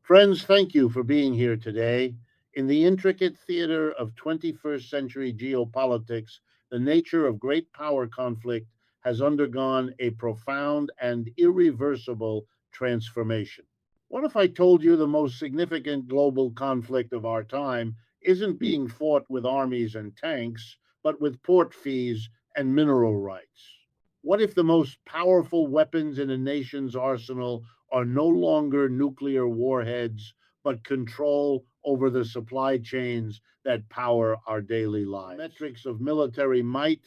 Friends, thank you for being here today. In the intricate theater of 21st century geopolitics, the nature of great power conflict has undergone a profound and irreversible transformation. What if I told you the most significant global conflict of our time isn't being fought with armies and tanks, but with port fees and mineral rights? What if the most powerful weapons in a nation's arsenal are no longer nuclear warheads, but control over the supply chains that power our daily lives? The metrics of military might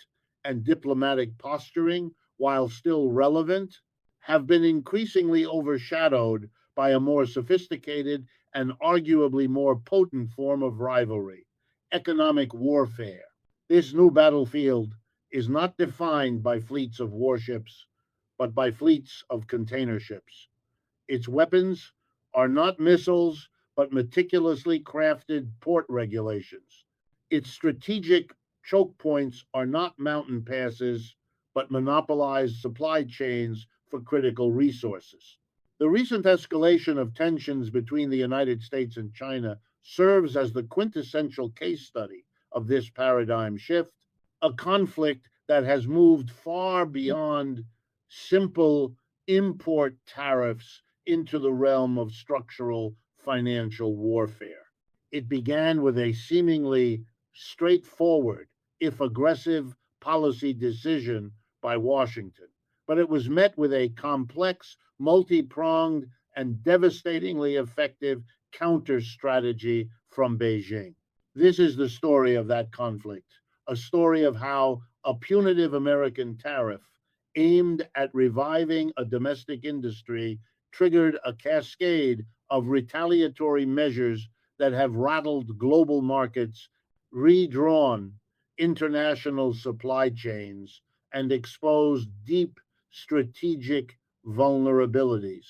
and diplomatic posturing, while still relevant, have been increasingly overshadowed by a more sophisticated and arguably more potent form of rivalry, economic warfare. This new battlefield is not defined by fleets of warships, but by fleets of container ships. Its weapons are not missiles, but meticulously crafted port regulations. Its strategic choke points are not mountain passes, but monopolized supply chains for critical resources. The recent escalation of tensions between the United States and China serves as the quintessential case study of this paradigm shift, a conflict that has moved far beyond simple import tariffs into the realm of structural financial warfare. It began with a seemingly straightforward, if aggressive, policy decision by Washington, but it was met with a complex, multi pronged, and devastatingly effective counter strategy from Beijing. This is the story of that conflict, a story of how a punitive American tariff aimed at reviving a domestic industry triggered a cascade of retaliatory measures that have rattled global markets, redrawn international supply chains, and exposed deep strategic vulnerabilities.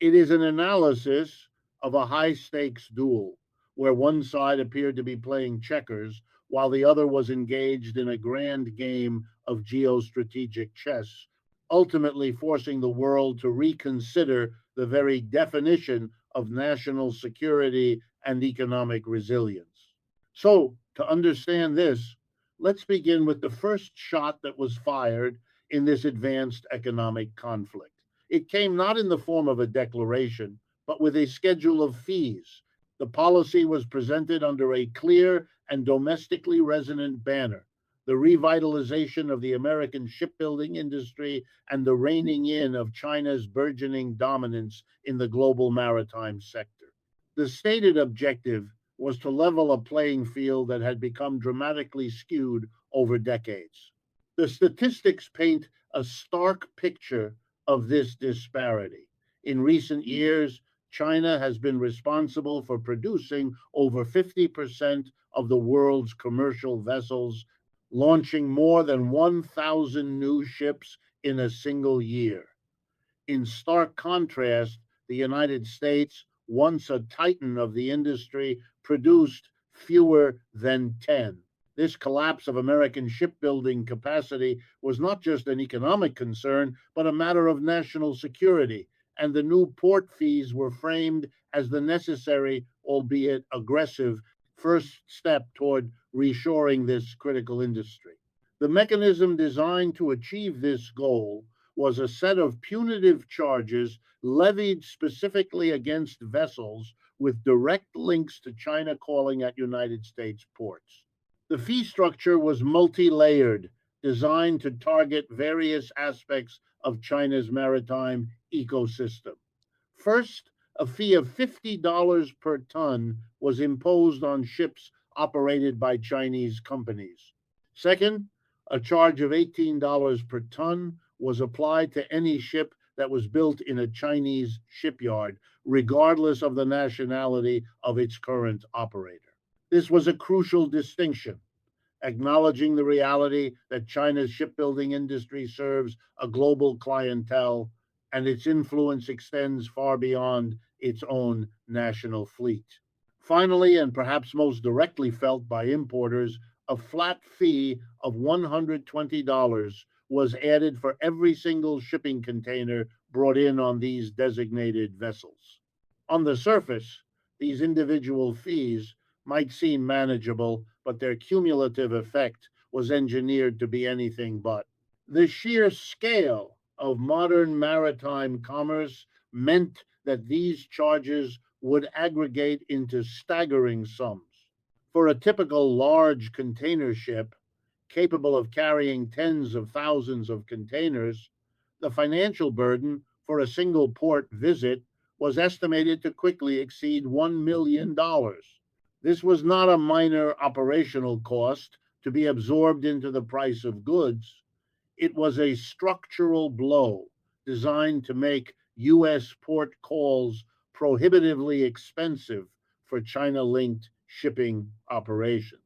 It is an analysis of a high stakes duel where one side appeared to be playing checkers while the other was engaged in a grand game of geostrategic chess, ultimately forcing the world to reconsider the very definition of national security and economic resilience. So, to understand this, let's begin with the first shot that was fired in this advanced economic conflict. It came not in the form of a declaration, but with a schedule of fees. The policy was presented under a clear and domestically resonant banner: the revitalization of the American shipbuilding industry and the reining in of China's burgeoning dominance in the global maritime sector. The stated objective was to level a playing field that had become dramatically skewed over decades. The statistics paint a stark picture of this disparity. In recent years, China has been responsible for producing over 50% of the world's commercial vessels, launching more than 1,000 new ships in a single year. In stark contrast, the United States, once a titan of the industry, produced fewer than 10. This collapse of American shipbuilding capacity was not just an economic concern, but a matter of national security, and the new port fees were framed as the necessary, albeit aggressive, first step toward reshoring this critical industry. The mechanism designed to achieve this goal was a set of punitive charges levied specifically against vessels with direct links to China calling at United States ports. The fee structure was multi layered, designed to target various aspects of China's maritime ecosystem. First, a fee of $50 per ton was imposed on ships operated by Chinese companies. Second, a charge of $18 per ton was applied to any ship that was built in a Chinese shipyard, regardless of the nationality of its current operator. This was a crucial distinction, acknowledging the reality that China's shipbuilding industry serves a global clientele and its influence extends far beyond its own national fleet. Finally, and perhaps most directly felt by importers, a flat fee of $120 was added for every single shipping container brought in on these designated vessels. On the surface, these individual fees might seem manageable, but their cumulative effect was engineered to be anything but. The sheer scale of modern maritime commerce meant that these charges would aggregate into staggering sums. For a typical large container ship capable of carrying tens of thousands of containers, the financial burden for a single port visit was estimated to quickly exceed $1 million. This was not a minor operational cost to be absorbed into the price of goods. It was a structural blow designed to make U.S. port calls prohibitively expensive for China linked shipping operations.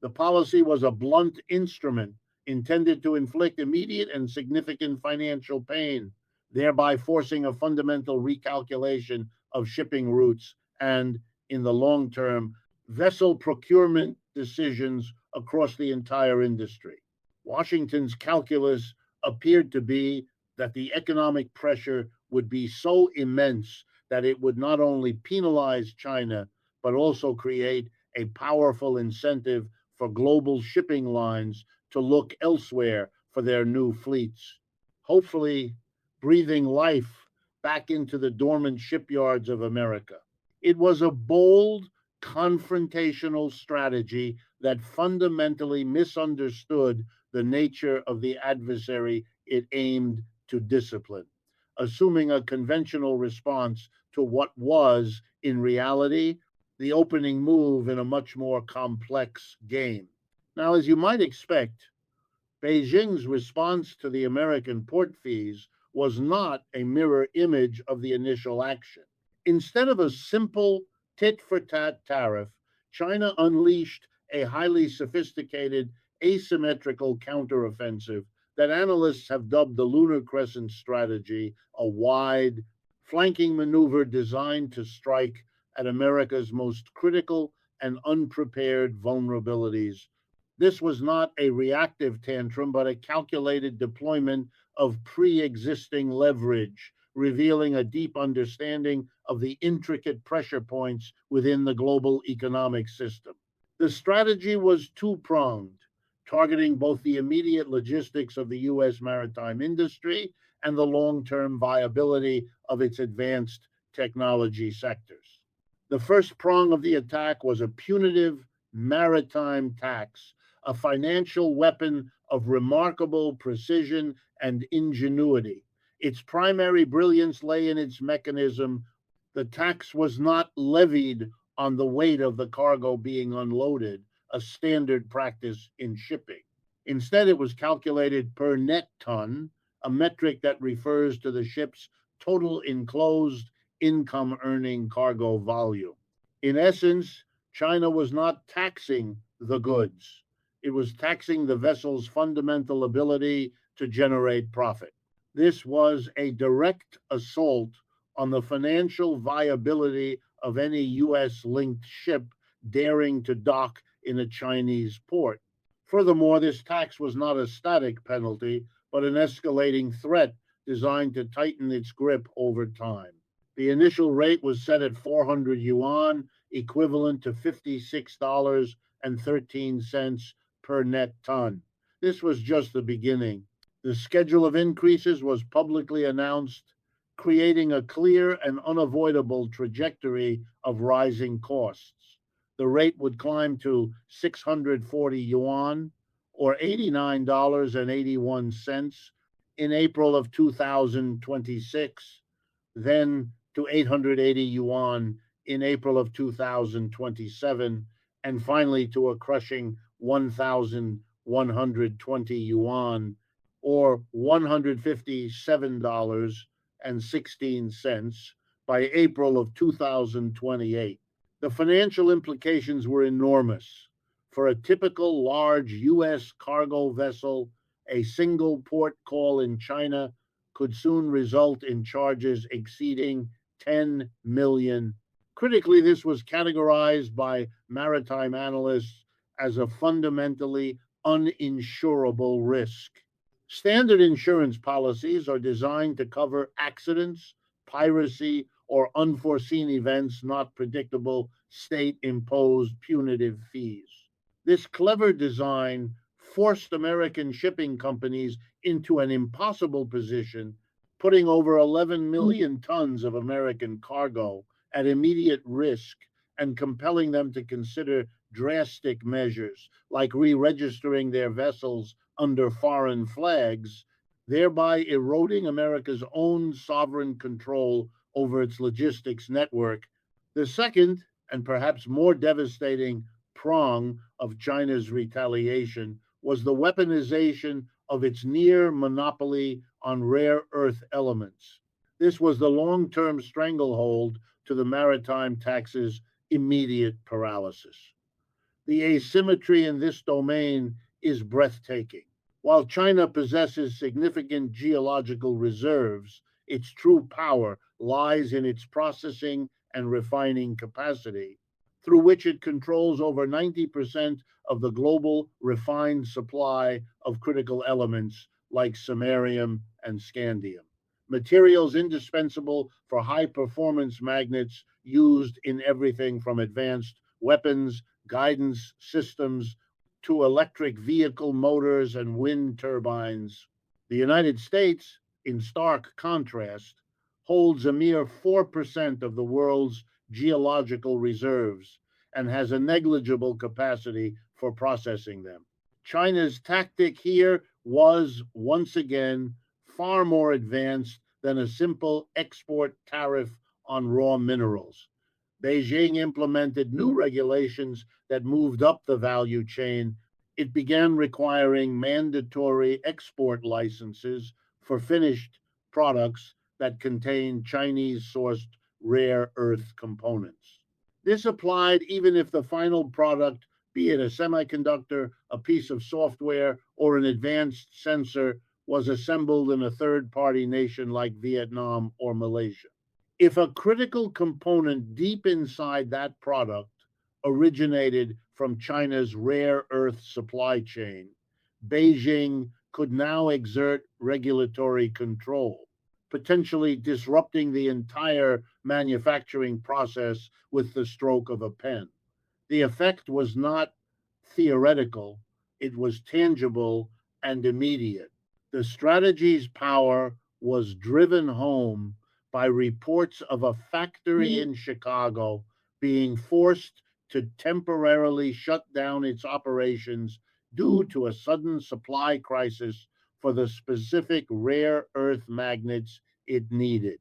The policy was a blunt instrument intended to inflict immediate and significant financial pain, thereby forcing a fundamental recalculation of shipping routes and, in the long term, vessel procurement decisions across the entire industry. Washington's calculus appeared to be that the economic pressure would be so immense that it would not only penalize China, but also create a powerful incentive for global shipping lines to look elsewhere for their new fleets, hopefully breathing life back into the dormant shipyards of America. It was a bold, confrontational strategy that fundamentally misunderstood the nature of the adversary it aimed to discipline, assuming a conventional response to what was, in reality, the opening move in a much more complex game. Now, as you might expect, Beijing's response to the American port fees was not a mirror image of the initial action. Instead of a simple tit for tat tariff, China unleashed a highly sophisticated asymmetrical counteroffensive that analysts have dubbed the Lunar Crescent strategy, a wide, flanking maneuver designed to strike at America's most critical and unprepared vulnerabilities. This was not a reactive tantrum, but a calculated deployment of pre existing leverage, revealing a deep understanding of the intricate pressure points within the global economic system. The strategy was two pronged, targeting both the immediate logistics of the U.S. maritime industry and the long term viability of its advanced technology sectors. The first prong of the attack was a punitive maritime tax, a financial weapon of remarkable precision and ingenuity. Its primary brilliance lay in its mechanism. The tax was not levied on the weight of the cargo being unloaded, a standard practice in shipping. Instead, it was calculated per net ton, a metric that refers to the ship's total enclosed income earning cargo volume. In essence, China was not taxing the goods, it was taxing the vessel's fundamental ability to generate profit. This was a direct assault on the financial viability of any U.S. linked ship daring to dock in a Chinese port. Furthermore, this tax was not a static penalty, but an escalating threat designed to tighten its grip over time. The initial rate was set at 400 yuan, equivalent to $56.13 per net ton. This was just the beginning. The schedule of increases was publicly announced, creating a clear and unavoidable trajectory of rising costs. The rate would climb to 640 yuan, or $89.81 in April of 2026, then to 880 yuan in April of 2027, and finally to a crushing 1,120 yuan, or $157.16 by April of 2028. The financial implications were enormous. For a typical large U.S. cargo vessel, a single port call in China could soon result in charges exceeding 10 million. Critically, this was categorized by maritime analysts as a fundamentally uninsurable risk. Standard insurance policies are designed to cover accidents, piracy, or unforeseen events not predictable state imposed punitive fees. This clever design forced American shipping companies into an impossible position, putting over 11 million tons of American cargo at immediate risk and compelling them to consider drastic measures like re registering their vessels under foreign flags, thereby eroding America's own sovereign control over its logistics network. The second, and perhaps more devastating, prong of China's retaliation was the weaponization of its near monopoly on rare earth elements. This was the long term stranglehold to the maritime tax's immediate paralysis. The asymmetry in this domain is breathtaking. While China possesses significant geological reserves, its true power lies in its processing and refining capacity, through which it controls over 90% of the global refined supply of critical elements like samarium and scandium, materials indispensable for high performance magnets used in everything from advanced weapons, guidance systems, to electric vehicle motors and wind turbines. The United States, in stark contrast, holds a mere 4% of the world's geological reserves and has a negligible capacity for processing them. China's tactic here was, once again, far more advanced than a simple export tariff on raw minerals. Beijing implemented new regulations that moved up the value chain. It began requiring mandatory export licenses for finished products that contain Chinese sourced rare earth components. This applied even if the final product, be it a semiconductor, a piece of software, or an advanced sensor, was assembled in a third party nation like Vietnam or Malaysia. If a critical component deep inside that product originated from China's rare earth supply chain, Beijing could now exert regulatory control, potentially disrupting the entire manufacturing process with the stroke of a pen. The effect was not theoretical, it was tangible and immediate. The strategy's power was driven home by reports of a factory in Chicago being forced to temporarily shut down its operations due to a sudden supply crisis for the specific rare earth magnets it needed.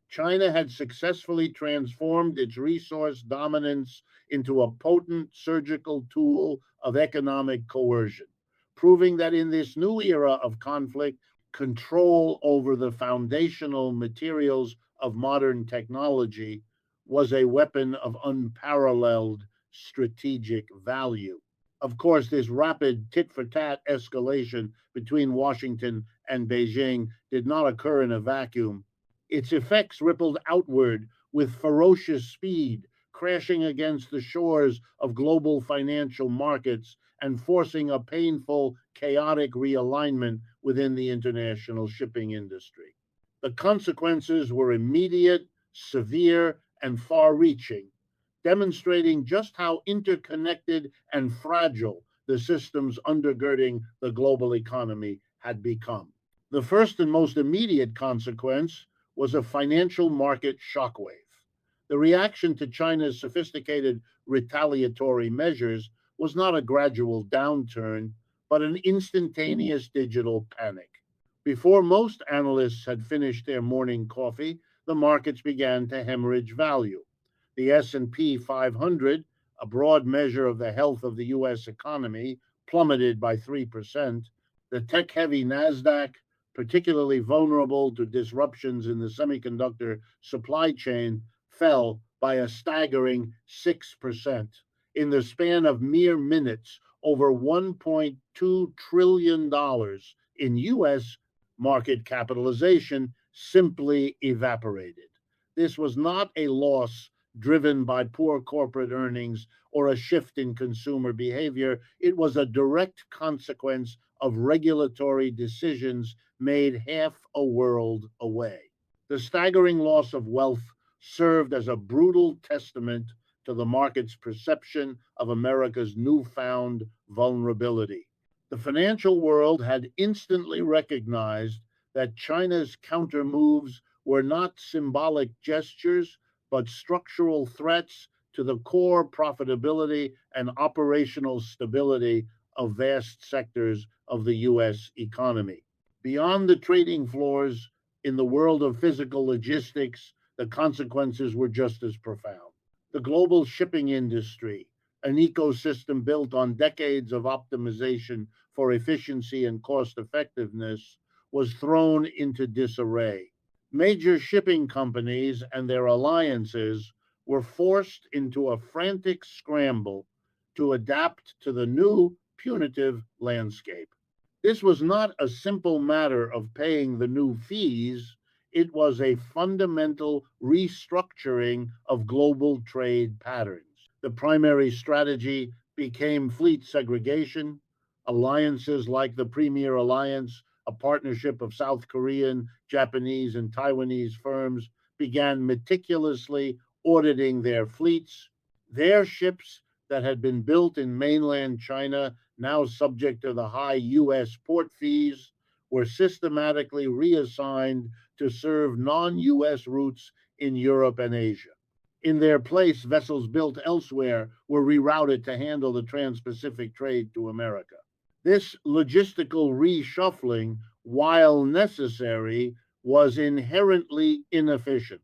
China had successfully transformed its resource dominance into a potent surgical tool of economic coercion, proving that in this new era of conflict, control over the foundational materials of modern technology was a weapon of unparalleled strategic value. Of course, this rapid tit for tat escalation between Washington and Beijing did not occur in a vacuum. Its effects rippled outward with ferocious speed, crashing against the shores of global financial markets and forcing a painful, chaotic realignment within the international shipping industry. The consequences were immediate, severe, and far reaching, demonstrating just how interconnected and fragile the systems undergirding the global economy had become. The first and most immediate consequence was a financial market shockwave. The reaction to China's sophisticated retaliatory measures was not a gradual downturn, but an instantaneous digital panic. Before most analysts had finished their morning coffee, the markets began to hemorrhage value. The S&P 500, a broad measure of the health of the US economy, plummeted by 3%. The tech-heavy Nasdaq, particularly vulnerable to disruptions in the semiconductor supply chain, fell by a staggering 6%. In the span of mere minutes, over $1.2 trillion in US market capitalization simply evaporated. This was not a loss driven by poor corporate earnings or a shift in consumer behavior. It was a direct consequence of regulatory decisions made half a world away. The staggering loss of wealth served as a brutal testament to the market's perception of America's newfound vulnerability. The financial world had instantly recognized that China's counter moves were not symbolic gestures, but structural threats to the core profitability and operational stability of vast sectors of the U.S. economy. Beyond the trading floors, in the world of physical logistics, the consequences were just as profound. The global shipping industry, an ecosystem built on decades of optimization for efficiency and cost effectiveness, was thrown into disarray. Major shipping companies and their alliances were forced into a frantic scramble to adapt to the new punitive landscape. This was not a simple matter of paying the new fees, it was a fundamental restructuring of global trade patterns. The primary strategy became fleet segregation. Alliances like the Premier Alliance, a partnership of South Korean, Japanese, and Taiwanese firms, began meticulously auditing their fleets. Their ships that had been built in mainland China, now subject to the high U.S. port fees, were systematically reassigned to serve non US routes in Europe and Asia. In their place, vessels built elsewhere were rerouted to handle the trans Pacific trade to America. This logistical reshuffling, while necessary, was inherently inefficient.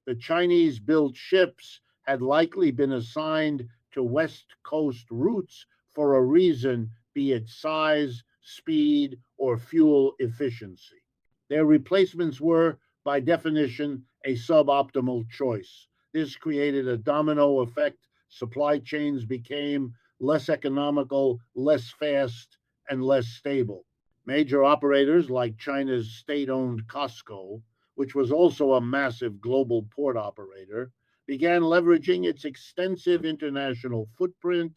The Chinese built ships had likely been assigned to West Coast routes for a reason, be it size, speed, or fuel efficiency. Their replacements were, by definition, a suboptimal choice. This created a domino effect. Supply chains became less economical, less fast, and less stable. Major operators like China's state owned Costco, which was also a massive global port operator, began leveraging its extensive international footprint,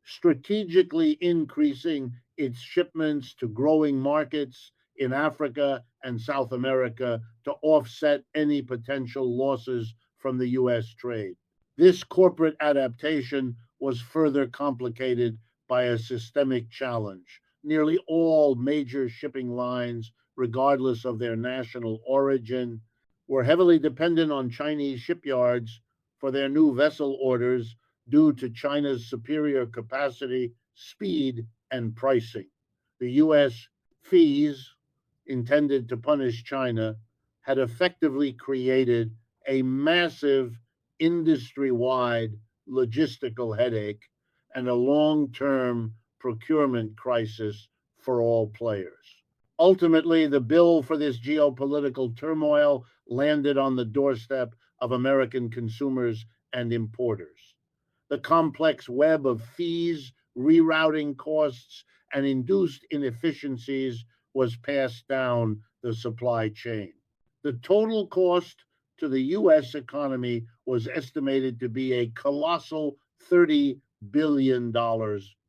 strategically increasing its shipments to growing markets in Africa and South America to offset any potential losses from the US trade. This corporate adaptation was further complicated by a systemic challenge. Nearly all major shipping lines, regardless of their national origin, were heavily dependent on Chinese shipyards for their new vessel orders due to China's superior capacity, speed, and pricing. The US fees intended to punish China had effectively created a massive industry wide logistical headache and a long term procurement crisis for all players. Ultimately, the bill for this geopolitical turmoil landed on the doorstep of American consumers and importers. The complex web of fees, rerouting costs, and induced inefficiencies was passed down the supply chain. The total cost to the US economy was estimated to be a colossal $30 billion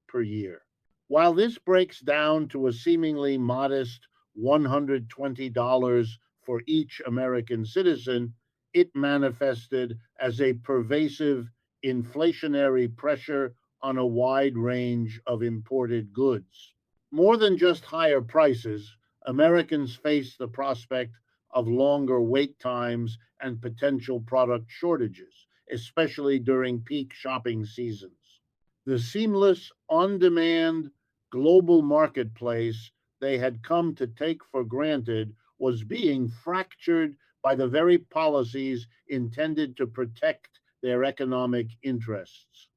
per year. While this breaks down to a seemingly modest $120 for each American citizen, it manifested as a pervasive inflationary pressure on a wide range of imported goods. More than just higher prices, Americans face the prospect of longer wait times and potential product shortages, especially during peak shopping seasons. The seamless, on demand global marketplace they had come to take for granted was being fractured by the very policies intended to protect their economic interests.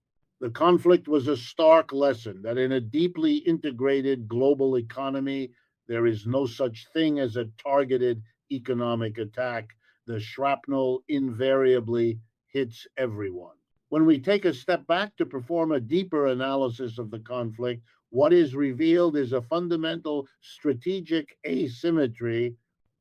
The conflict was a stark lesson that in a deeply integrated global economy, there is no such thing as a targeted economic attack. The shrapnel invariably hits everyone. When we take a step back to perform a deeper analysis of the conflict, what is revealed is a fundamental strategic asymmetry,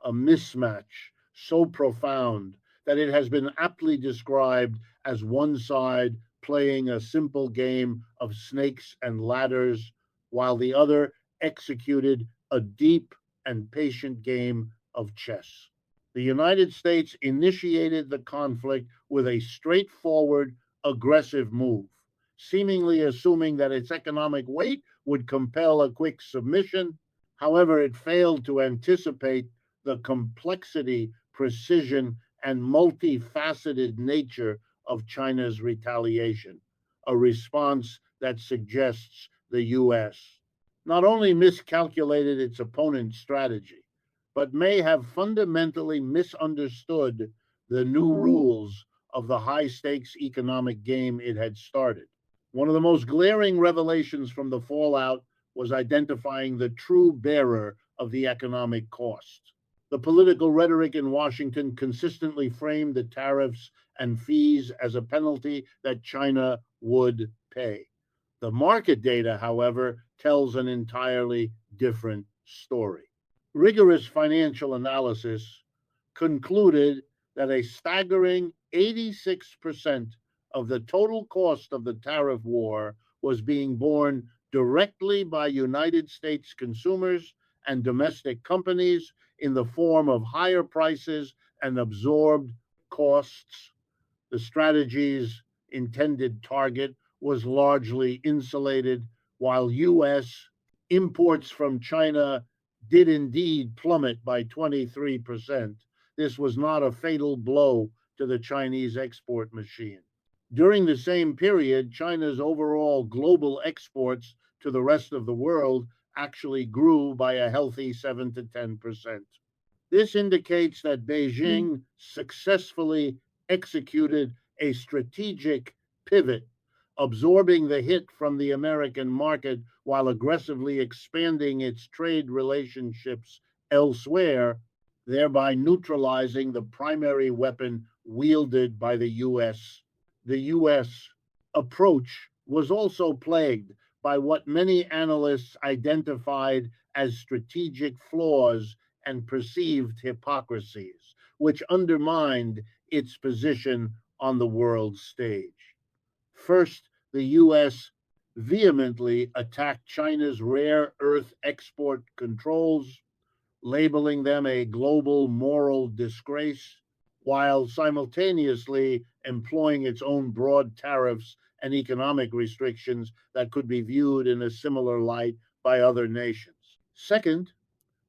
a mismatch so profound that it has been aptly described as one side playing a simple game of snakes and ladders, while the other executed a deep and patient game of chess. The United States initiated the conflict with a straightforward, aggressive move, seemingly assuming that its economic weight would compel a quick submission. However, it failed to anticipate the complexity, precision, and multifaceted nature of China's retaliation, a response that suggests the U.S. not only miscalculated its opponent's strategy, but may have fundamentally misunderstood the new rules of the high stakes economic game it had started. One of the most glaring revelations from the fallout was identifying the true bearer of the economic cost. The political rhetoric in Washington consistently framed the tariffs and fees as a penalty that China would pay. The market data, however, tells an entirely different story. Rigorous financial analysis concluded that a staggering 86% of the total cost of the tariff war was being borne directly by United States consumers and domestic companies in the form of higher prices and absorbed costs. The strategy's intended target was largely insulated, while U.S. imports from China did indeed plummet by 23%. This was not a fatal blow to the Chinese export machine. During the same period, China's overall global exports to the rest of the world actually grew by a healthy 7 to 10%. This indicates that Beijing successfully executed a strategic pivot, absorbing the hit from the American market while aggressively expanding its trade relationships elsewhere, thereby neutralizing the primary weapon wielded by the U.S. The U.S. approach was also plagued by what many analysts identified as strategic flaws and perceived hypocrisies, which undermined its position on the world stage. First, the U.S. vehemently attacked China's rare earth export controls, labeling them a global moral disgrace, while simultaneously employing its own broad tariffs and economic restrictions that could be viewed in a similar light by other nations. Second,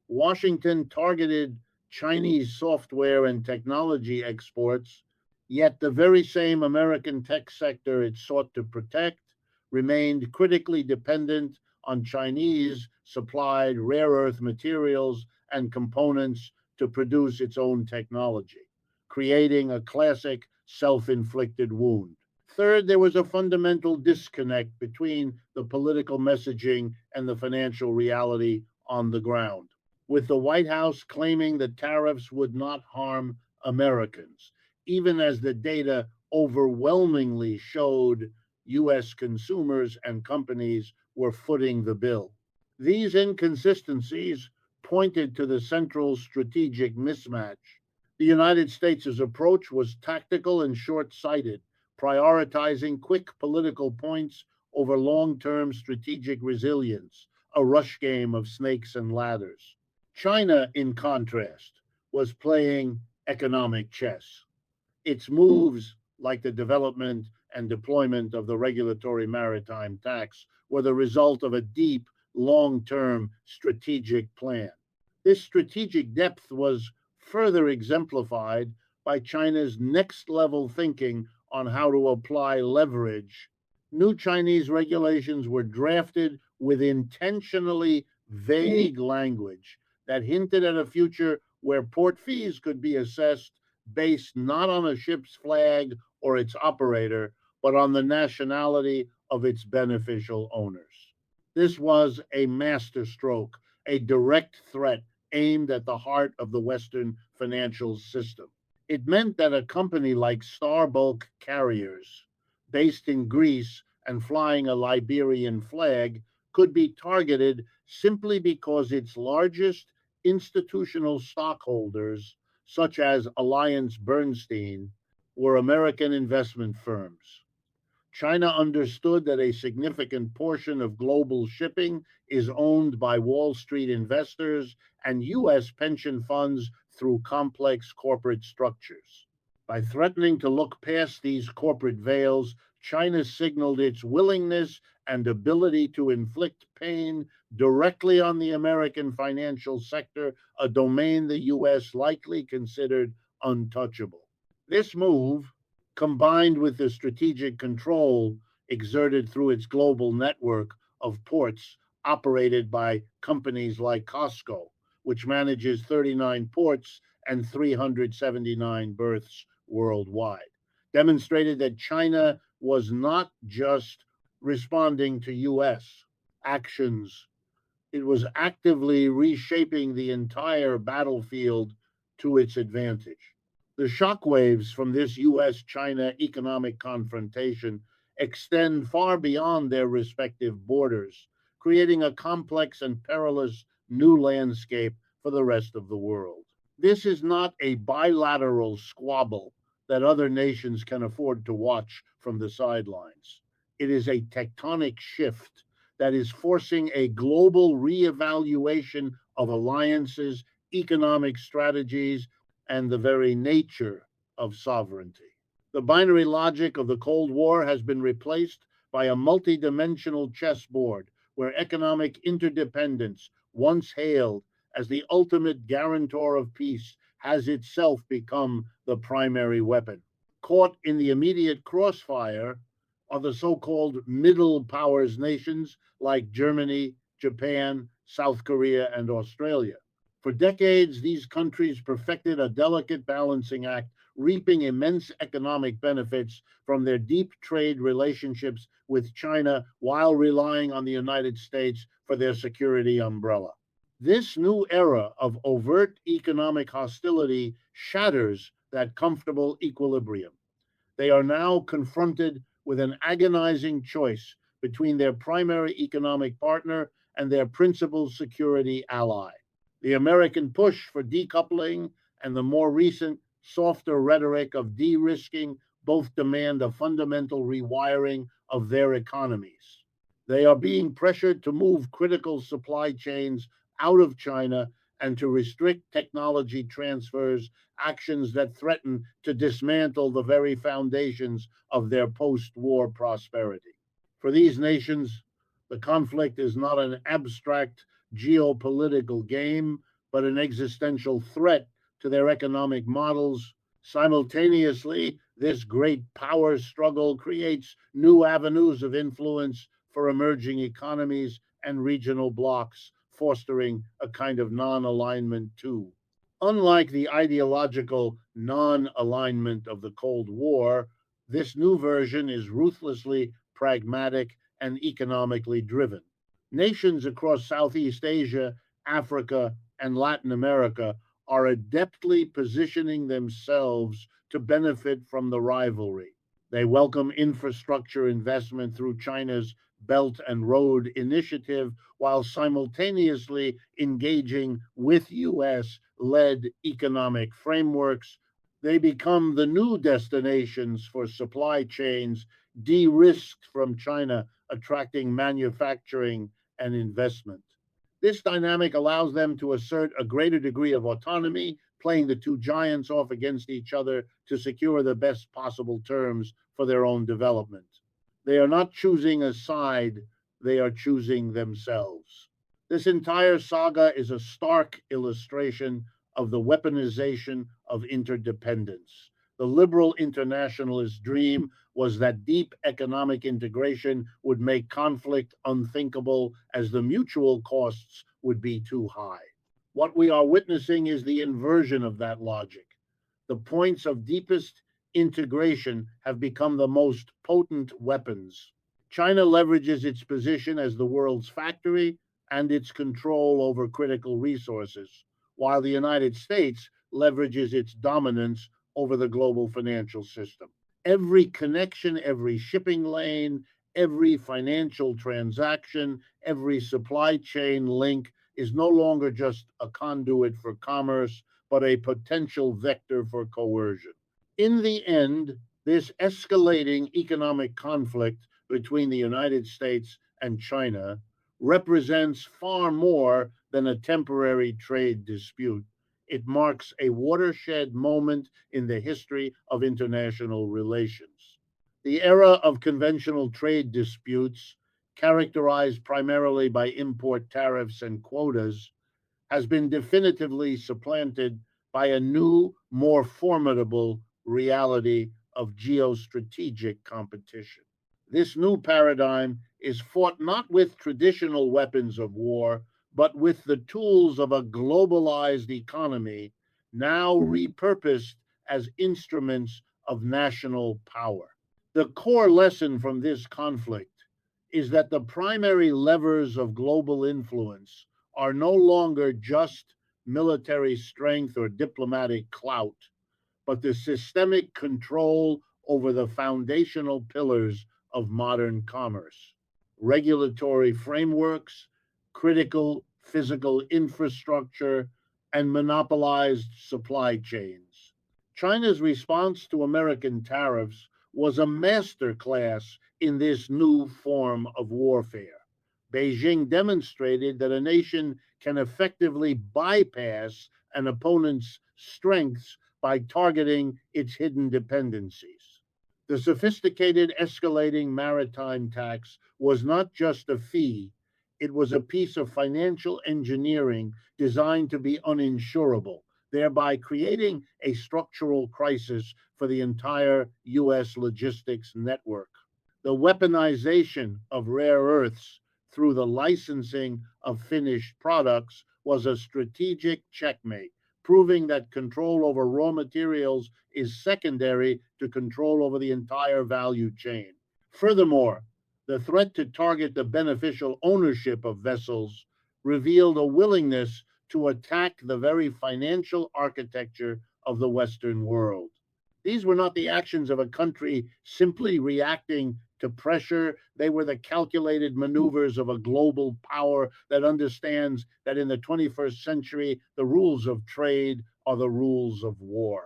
Washington targeted Chinese software and technology exports, yet the very same American tech sector it sought to protect remained critically dependent on Chinese supplied rare earth materials and components to produce its own technology, creating a classic self inflicted wound. Third, there was a fundamental disconnect between the political messaging and the financial reality on the ground, with the White House claiming that tariffs would not harm Americans, even as the data overwhelmingly showed U.S. consumers and companies were footing the bill. These inconsistencies pointed to the central strategic mismatch. The United States' approach was tactical and short sighted, prioritizing quick political points over long term strategic resilience, a rush game of snakes and ladders. China, in contrast, was playing economic chess. Its moves, like the development and deployment of the regulatory maritime tax, were the result of a deep, long term strategic plan. This strategic depth was further exemplified by China's next level thinking on how to apply leverage. New Chinese regulations were drafted with intentionally vague language that hinted at a future where port fees could be assessed based not on a ship's flag or its operator, but on the nationality of its beneficial owners. This was a masterstroke, a direct threat aimed at the heart of the Western financial system. It meant that a company like Star Bulk Carriers, based in Greece and flying a Liberian flag, could be targeted simply because its largest institutional stockholders, such as Alliance Bernstein, were American investment firms. China understood that a significant portion of global shipping is owned by Wall Street investors and U.S. pension funds through complex corporate structures. By threatening to look past these corporate veils, China signaled its willingness and ability to inflict pain directly on the American financial sector, a domain the U.S. likely considered untouchable. This move, combined with the strategic control exerted through its global network of ports operated by companies like Costco, which manages 39 ports and 379 berths worldwide, demonstrated that China was not just responding to US actions, it was actively reshaping the entire battlefield to its advantage. The shockwaves from this US China economic confrontation extend far beyond their respective borders, creating a complex and perilous new landscape for the rest of the world. This is not a bilateral squabble that other nations can afford to watch from the sidelines. It is a tectonic shift that is forcing a global reevaluation of alliances, economic strategies, and the very nature of sovereignty. The binary logic of the Cold War has been replaced by a multidimensional chessboard where economic interdependence, once hailed as the ultimate guarantor of peace, has itself become the primary weapon. Caught in the immediate crossfire are the so called middle powers nations like Germany, Japan, South Korea, and Australia. For decades, these countries perfected a delicate balancing act, reaping immense economic benefits from their deep trade relationships with China while relying on the United States for their security umbrella. This new era of overt economic hostility shatters that comfortable equilibrium. They are now confronted with an agonizing choice between their primary economic partner and their principal security ally. The American push for decoupling and the more recent, softer rhetoric of de risking both demand a fundamental rewiring of their economies. They are being pressured to move critical supply chains out of China and to restrict technology transfers, actions that threaten to dismantle the very foundations of their post war prosperity. For these nations, the conflict is not an abstract geopolitical game, but an existential threat to their economic models. Simultaneously, this great power struggle creates new avenues of influence for emerging economies and regional blocs, fostering a kind of non alignment too. Unlike the ideological non alignment of the Cold War, this new version is ruthlessly pragmatic and economically driven. Nations across Southeast Asia, Africa, and Latin America are adeptly positioning themselves to benefit from the rivalry. They welcome infrastructure investment through China's Belt and Road Initiative while simultaneously engaging with US led economic frameworks. They become the new destinations for supply chains de risked from China, attracting manufacturing and investment. This dynamic allows them to assert a greater degree of autonomy, playing the two giants off against each other to secure the best possible terms for their own development. They are not choosing a side, they are choosing themselves. This entire saga is a stark illustration of the weaponization of interdependence. The liberal internationalist dream was that deep economic integration would make conflict unthinkable as the mutual costs would be too high. What we are witnessing is the inversion of that logic. The points of deepest integration have become the most potent weapons. China leverages its position as the world's factory and its control over critical resources, while the United States leverages its dominance over the global financial system. Every connection, every shipping lane, every financial transaction, every supply chain link is no longer just a conduit for commerce, but a potential vector for coercion. In the end, this escalating economic conflict between the United States and China represents far more than a temporary trade dispute. it marks a watershed moment in the history of international relations. The era of conventional trade disputes, characterized primarily by import tariffs and quotas, has been definitively supplanted by a new, more formidable reality of geostrategic competition. This new paradigm is fought not with traditional weapons of war, but with the tools of a globalized economy, now repurposed as instruments of national power. The core lesson from this conflict is that the primary levers of global influence are no longer just military strength or diplomatic clout, but the systemic control over the foundational pillars of modern commerce: regulatory frameworks, critical physical infrastructure, and monopolized supply chains. China's response to American tariffs was a masterclass in this new form of warfare. Beijing demonstrated that a nation can effectively bypass an opponent's strengths by targeting its hidden dependencies. The sophisticated escalating maritime tax was not just a fee, it was a piece of financial engineering designed to be uninsurable, thereby creating a structural crisis for the entire U.S. logistics network. The weaponization of rare earths through the licensing of finished products was a strategic checkmate, proving that control over raw materials is secondary to control over the entire value chain. Furthermore, the threat to target the beneficial ownership of vessels revealed a willingness to attack the very financial architecture of the Western world. These were not the actions of a country simply reacting to pressure. They were the calculated maneuvers of a global power that understands that in the 21st century, the rules of trade are the rules of war.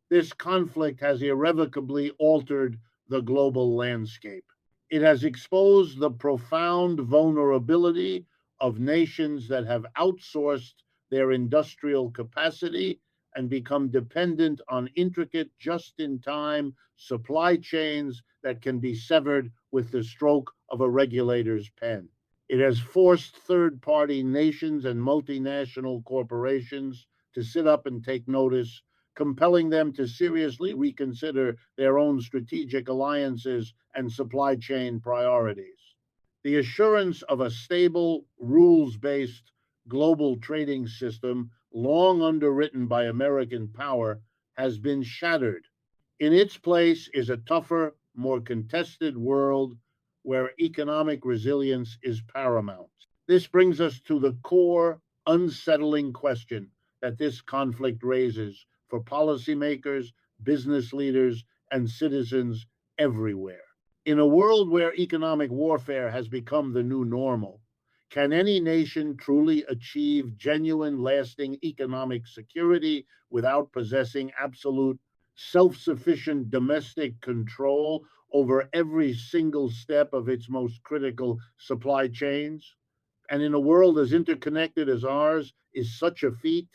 This conflict has irrevocably altered the global landscape. It has exposed the profound vulnerability of nations that have outsourced their industrial capacity and become dependent on intricate, just in time supply chains that can be severed with the stroke of a regulator's pen. It has forced third party nations and multinational corporations to sit up and take notice, compelling them to seriously reconsider their own strategic alliances and supply chain priorities. The assurance of a stable, rules based global trading system, long underwritten by American power, has been shattered. In its place is a tougher, more contested world where economic resilience is paramount. This brings us to the core, unsettling question that this conflict raises for policymakers, business leaders, and citizens everywhere. In a world where economic warfare has become the new normal, can any nation truly achieve genuine, lasting economic security without possessing absolute self sufficient domestic control over every single step of its most critical supply chains? And in a world as interconnected as ours, is such a feat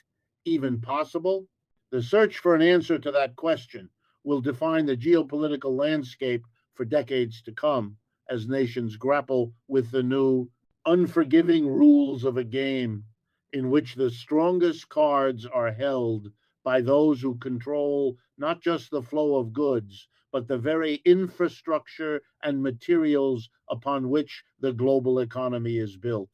even possible? The search for an answer to that question will define the geopolitical landscape for decades to come as nations grapple with the new, unforgiving rules of a game in which the strongest cards are held by those who control not just the flow of goods, but the very infrastructure and materials upon which the global economy is built.